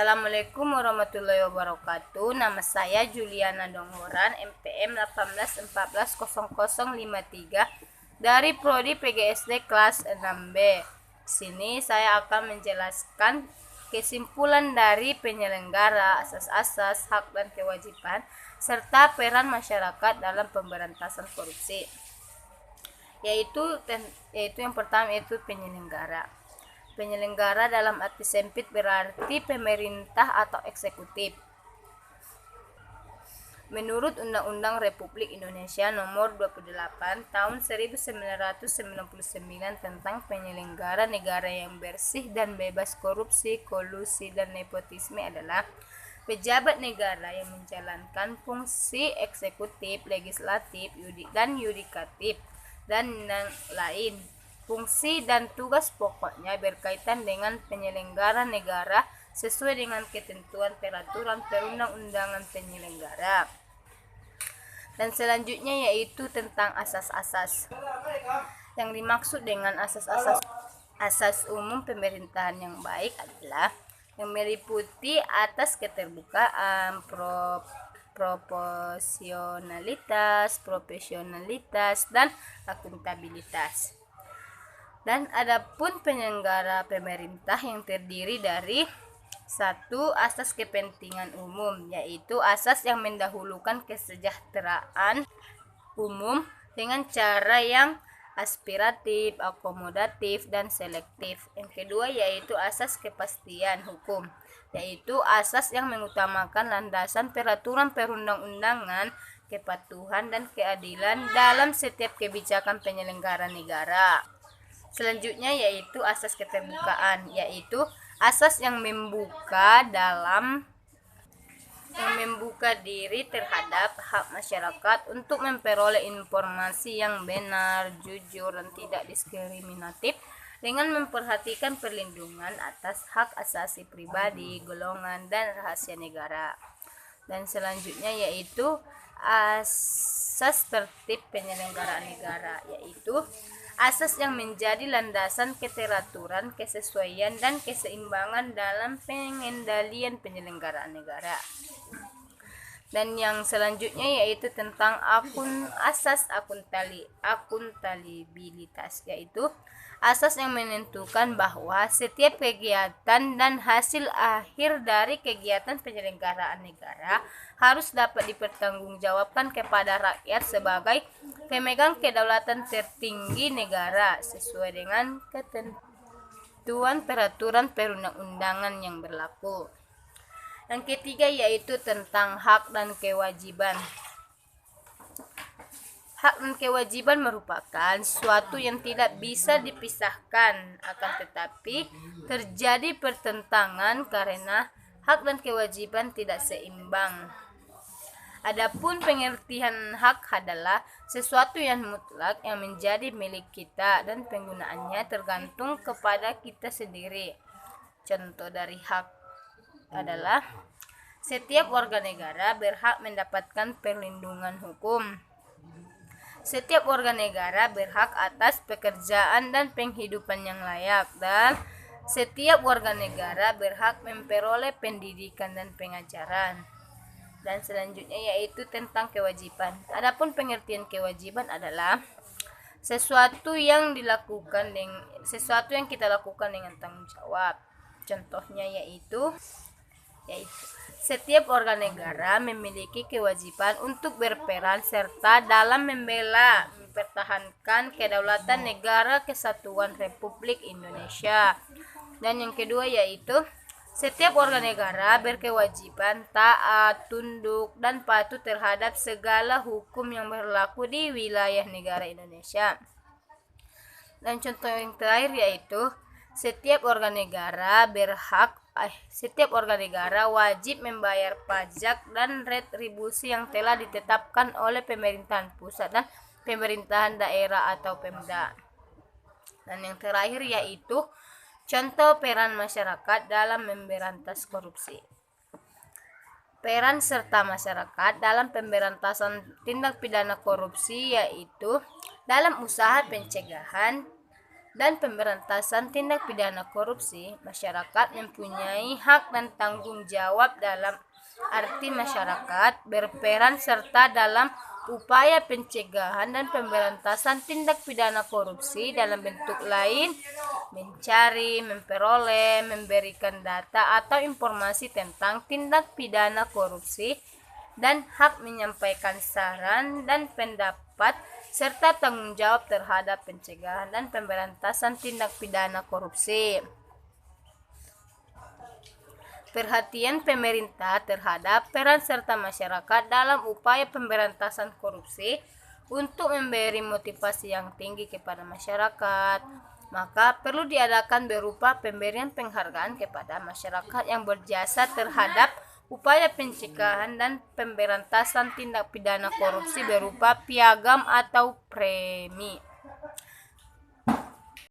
Assalamualaikum warahmatullahi wabarakatuh. Nama saya Juliana Donghoran, MPM 18140053 dari Prodi PGSD kelas 6B. Sini saya akan menjelaskan kesimpulan dari penyelenggara, asas-asas, hak dan kewajiban, serta peran masyarakat dalam pemberantasan korupsi. Yaitu yang pertama yaitu penyelenggara. Penyelenggara dalam arti sempit berarti pemerintah atau eksekutif. Menurut Undang-Undang Republik Indonesia Nomor 28 Tahun 1999 tentang penyelenggara negara yang bersih dan bebas korupsi, kolusi, dan nepotisme adalah pejabat negara yang menjalankan fungsi eksekutif, legislatif, dan yudikatif, dan lain. Fungsi dan tugas pokoknya berkaitan dengan penyelenggara negara sesuai dengan ketentuan peraturan perundang-undangan penyelenggara. Dan selanjutnya yaitu tentang asas-asas. Yang dimaksud dengan asas umum pemerintahan yang baik adalah yang meliputi atas keterbukaan, proporsionalitas, profesionalitas, dan akuntabilitas. Dan adapun penyelenggara pemerintah yang terdiri dari satu, asas kepentingan umum, yaitu asas yang mendahulukan kesejahteraan umum dengan cara yang aspiratif, akomodatif, dan selektif. Yang kedua yaitu asas kepastian hukum, yaitu asas yang mengutamakan landasan peraturan perundang-undangan, kepatuhan, dan keadilan dalam setiap kebijakan penyelenggara negara. Selanjutnya yaitu asas keterbukaan, yaitu asas yang membuka diri terhadap hak masyarakat untuk memperoleh informasi yang benar, jujur, dan tidak diskriminatif dengan memperhatikan perlindungan atas hak asasi pribadi, golongan, dan rahasia negara. Dan selanjutnya yaitu asas tertib penyelenggaraan negara, yaitu asas yang menjadi landasan keteraturan, kesesuaian, dan keseimbangan dalam pengendalian penyelenggaraan negara. Dan yang selanjutnya yaitu tentang asas akuntabilitas, yaitu asas yang menentukan bahwa setiap kegiatan dan hasil akhir dari kegiatan penyelenggaraan negara harus dapat dipertanggungjawabkan kepada rakyat sebagai pemegang kedaulatan tertinggi negara sesuai dengan ketentuan peraturan perundang-undangan yang berlaku. Yang ketiga yaitu tentang hak dan kewajiban. Hak dan kewajiban merupakan suatu yang tidak bisa dipisahkan, akan tetapi terjadi pertentangan karena hak dan kewajiban tidak seimbang. Adapun pengertian hak adalah sesuatu yang mutlak yang menjadi milik kita dan penggunaannya tergantung kepada kita sendiri. Contoh dari hak adalah setiap warga negara berhak mendapatkan perlindungan hukum. Setiap warga negara berhak atas pekerjaan dan penghidupan yang layak, dan setiap warga negara berhak memperoleh pendidikan dan pengajaran. Dan selanjutnya yaitu tentang kewajiban. Adapun pengertian kewajiban adalah sesuatu yang kita lakukan dengan tanggung jawab. Contohnya yaitu setiap warga negara memiliki kewajiban untuk berperan serta dalam mempertahankan kedaulatan negara kesatuan Republik Indonesia. Dan yang kedua yaitu setiap warga negara berkewajiban taat, tunduk, dan patuh terhadap segala hukum yang berlaku di wilayah negara Indonesia. Dan contoh yang terakhir yaitu setiap warga negara wajib membayar pajak dan retribusi yang telah ditetapkan oleh pemerintahan pusat dan pemerintahan daerah atau Pemda. Dan yang terakhir yaitu contoh peran masyarakat dalam memberantas korupsi. Peran serta masyarakat dalam pemberantasan tindak pidana korupsi yaitu dalam usaha pencegahan, dan pemberantasan tindak pidana korupsi, masyarakat mempunyai hak dan tanggung jawab dalam arti masyarakat berperan serta dalam upaya pencegahan dan pemberantasan tindak pidana korupsi dalam bentuk lain, mencari, memperoleh, memberikan data atau informasi tentang tindak pidana korupsi, dan hak menyampaikan saran dan pendapat serta tanggung jawab terhadap pencegahan dan pemberantasan tindak pidana korupsi. Perhatian pemerintah terhadap peran serta masyarakat dalam upaya pemberantasan korupsi untuk memberi motivasi yang tinggi kepada masyarakat, maka perlu diadakan berupa pemberian penghargaan kepada masyarakat yang berjasa terhadap upaya pencegahan dan pemberantasan tindak pidana korupsi berupa piagam atau premi.